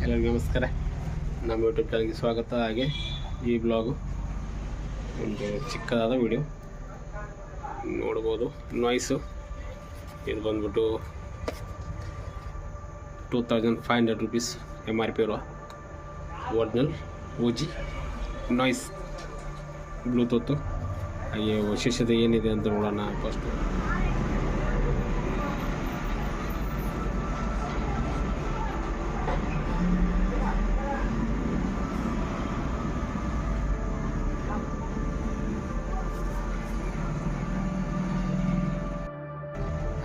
ಎಲ್ಲರಿಗೂ ನಮಸ್ಕಾರ. ನಮ್ಮ ಯೂಟ್ಯೂಬ್ ಚಾನಲ್ಗೆ ಸ್ವಾಗತ. ಹಾಗೆ ಈ ಬ್ಲಾಗು ಒಂದು ಚಿಕ್ಕದಾದ ವಿಡಿಯೋ ನೋಡ್ಬೋದು. ನಾಯ್ಸು ಇದು ಬಂದ್ಬಿಟ್ಟು 2500 ರೂಪೀಸ್ MRP ಇರುವ ಒರಿಜಿನಲ್ OG ನಾಯ್ಸ್ ಬ್ಲೂಟೂತು. ಹಾಗೆ ವಿಶೇಷತೆ ಏನಿದೆ ಅಂತ ನೋಡೋಣ. ಫಸ್ಟು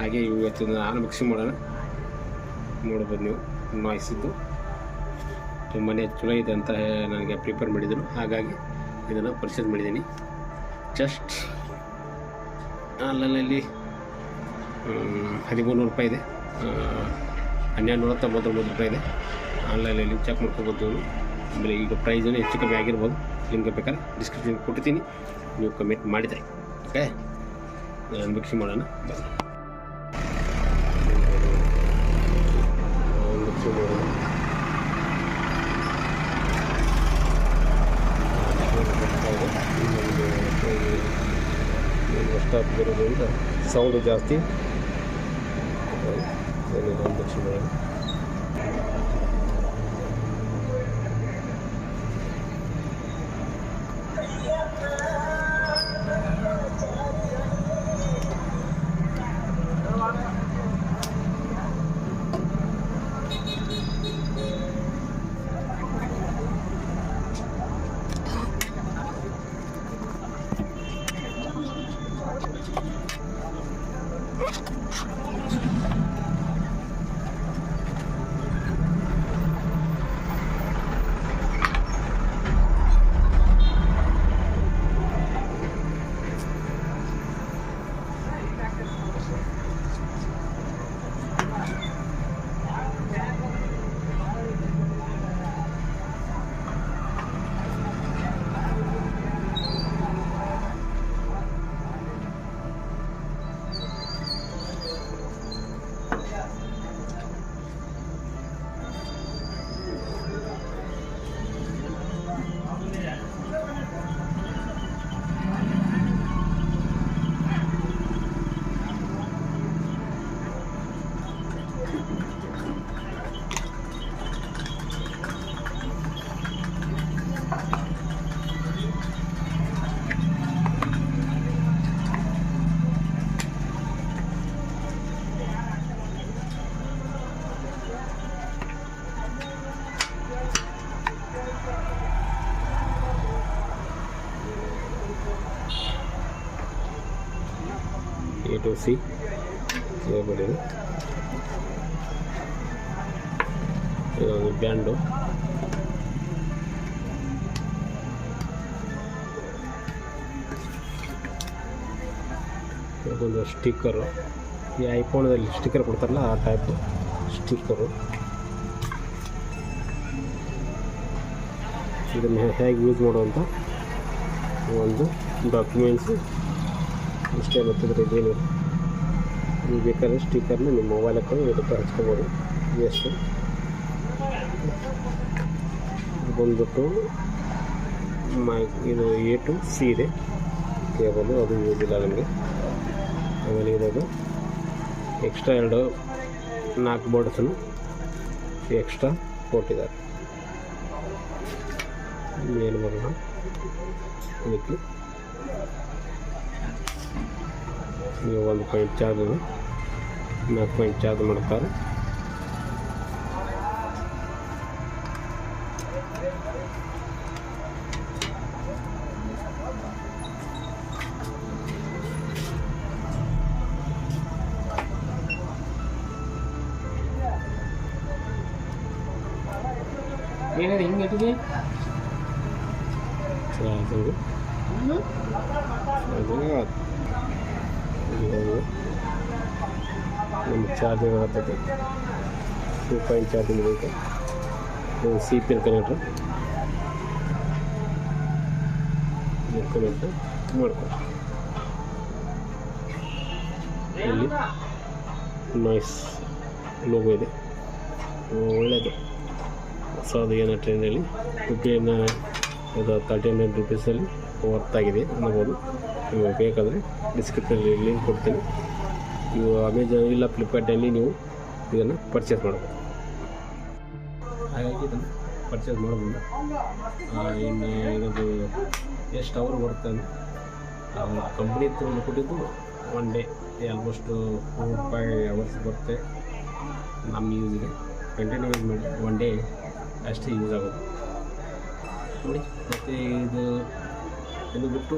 ಹಾಗೆ ಇವತ್ತಿನ ಅನ್ಬಾಕ್ಸಿಂಗ್ ಮಾಡೋಣ. ನೋಡ್ಬೋದು ನೀವು, ನಾಯ್ಸಿದ್ದು ತುಂಬಾ ಚಲೋ ಇದೆ ಅಂತ ನನಗೆ ಪ್ರಿಪೇರ್ ಮಾಡಿದರು. ಹಾಗಾಗಿ ಇದನ್ನು ಪರ್ಚೇಸ್ ಮಾಡಿದ್ದೀನಿ. ಜಸ್ಟ್ ಆನ್ಲೈನಲ್ಲಿ 1300 ರೂಪಾಯಿ ಇದೆ, 1299 ರೂಪಾಯಿ ಇದೆ. ಆನ್ಲೈನಲ್ಲಿ ಚೆಕ್ ಮಾಡ್ಕೋಬೋದು. ಆಮೇಲೆ ಈಗ ಪ್ರೈಸನ್ನು ಹೆಚ್ಚು ಕಮ್ಮಿ ಆಗಿರ್ಬೋದು. ನಿಮಗೆ ಬೇಕಾದ್ರೆ ಡಿಸ್ಕ್ರಿಪ್ಷನ್ ಕೊಟ್ಟಿದ್ದೀನಿ, ನೀವು ಕಮೆಂಟ್ ಮಾಡಿದರೆ. ಓಕೆ, ಅನ್ಬಾಕ್ಸಿಂಗ್ ಮಾಡೋಣ ಬನ್ನಿ. ಬರೋದ್ರಿಂದ ಸೌಂಡು ಜಾಸ್ತಿ. ಅನ್ಬಾಕ್ಸಿಂಗ್ ಮಾಡೋಣ. A to C ಕೇಬಲ್ ಇದೆ. ಇದೊಂದು ಬ್ಯಾಂಡು. ಇದೊಂದು ಸ್ಟಿಕ್ಕರು. ಈ ಐಫೋನಲ್ಲಿ ಸ್ಟಿಕ್ಕರ್ ಕೊಡ್ತಾರಲ್ಲ, ಆ ಟೈಪ್ ಸ್ಟಿಕ್ಕರು. ಇದನ್ನು ಹೇಗೆ ಯೂಸ್ ಮಾಡುವಂಥ ಒಂದು ಡಾಕ್ಯುಮೆಂಟ್ಸು ಇಷ್ಟೇ. ಗೊತ್ತಿದ್ರೆ ಇದೇನಿಲ್ಲ. ನೀವು ಬೇಕಾದ್ರೆ ಸ್ಟಿಕ್ಕರ್ನ ನಿಮ್ಮ ಮೊಬೈಲ್ ಹಾಕೊಂಡು ಇದಕ್ಕೆ ಹಚ್ಕೋಬೋದು. ಎಷ್ಟು ಬಂದ್ಬಿಟ್ಟು ಇದು A to C ಇದೆ ಕೇಬಲು, ಅದು ಯೂಸ್ ಇಲ್ಲ ನಮಗೆ. ಆಮೇಲೆ ಇರೋದು ಎಕ್ಸ್ಟ್ರಾ 4 ಬೋರ್ಡ್ಸನ್ನು ಎಕ್ಸ್ಟ್ರಾ ಕೊಟ್ಟಿದ್ದಾರೆ. ಏನು ಬರೋಣ ಇದಕ್ಕೆ. ನೀವು 1 ಪಾಯಿಂಟ್ ಚಾರ್ಜ್, 4 ಪಾಯಿಂಟ್ ಚಾರ್ಜ್ ಮಾಡ್ತಾರೆ. ಏನಿದೆ ಹಿಂಗೆ ಚಾರ್ಜಿಂಗು ನಮ್ಮ ಚಾರ್ಜಿಂಗ್ ಆಗ್ತದೆ. 2 ಪಾಯಿಂಟ್ ಚಾರ್ಜಿಂಗ್ ಬೇಕು. C ಪಿನ್ ಕನೆಕ್ಟ್ರು ಮಾಡ್ಕೊಳ್ಳಿ. ಇಲ್ಲಿ ನಾಯ್ಸ್ ಲೋಗೋ ಇದೆ, ಒಳ್ಳೆಯದು. ಸೊ ಅದು ಏನೋ ಟ್ರೈನಲ್ಲಿ ಫಿಫ್ಟೀನ್ ಇದು 39 ರುಪೀಸಲ್ಲಿ ವರ್ತಾಗಿದೆ ಅನ್ನಬೋದು. ನೀವು ಬೇಕಾದರೆ ಡಿಸ್ಕ್ರಿಪ್ಷನಲ್ಲಿ ಲಿಂಕ್ ಕೊಡ್ತೀನಿ. ನೀವು ಅಮೆಜಾನ್ ಇಲ್ಲ ಫ್ಲಿಪ್ಕಾರ್ಟಲ್ಲಿ ನೀವು ಇದನ್ನು ಪರ್ಚೇಸ್ ಮಾಡ್ಬೋದು. ಹಾಗಾಗಿ ಇದನ್ನು ಪರ್ಚೇಸ್ ಮಾಡ್ಬೋದು. ಇನ್ನು ಇದರದ್ದು ಎಷ್ಟು ಅವರ್ ಬರುತ್ತೆ ಅಂದರೆ ಕಂಪ್ನಿ ಹತ್ರ ಕೊಟ್ಟಿದ್ದು 1 ಡೇ ಆಲ್ಮೋಸ್ಟು 4-5 ಅವರ್ಸ್ ಬರುತ್ತೆ ನಮ್ಮ ಯೂಸಿಗೆ. ಕಂಟಿನ್ಯೂ ಯೂಸ್ ಮಾಡಿ 1 ಡೇ ಅಷ್ಟೇ ಯೂಸ್ ಆಗೋದು ನೋಡಿ. ಮತ್ತು ಇದು ಬಿಟ್ಟು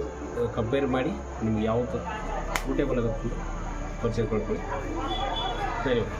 ಕಂಪೇರ್ ಮಾಡಿ ನಿಮ್ಗೆ ಯಾವುದು ಸೂಟೇಬಲ್ ಆಗುತ್ತೆ ಪರ್ಚೇಸ್ ಮಾಡ್ಕೊಳ್ಳಿ. ಧನ್ಯವಾದ.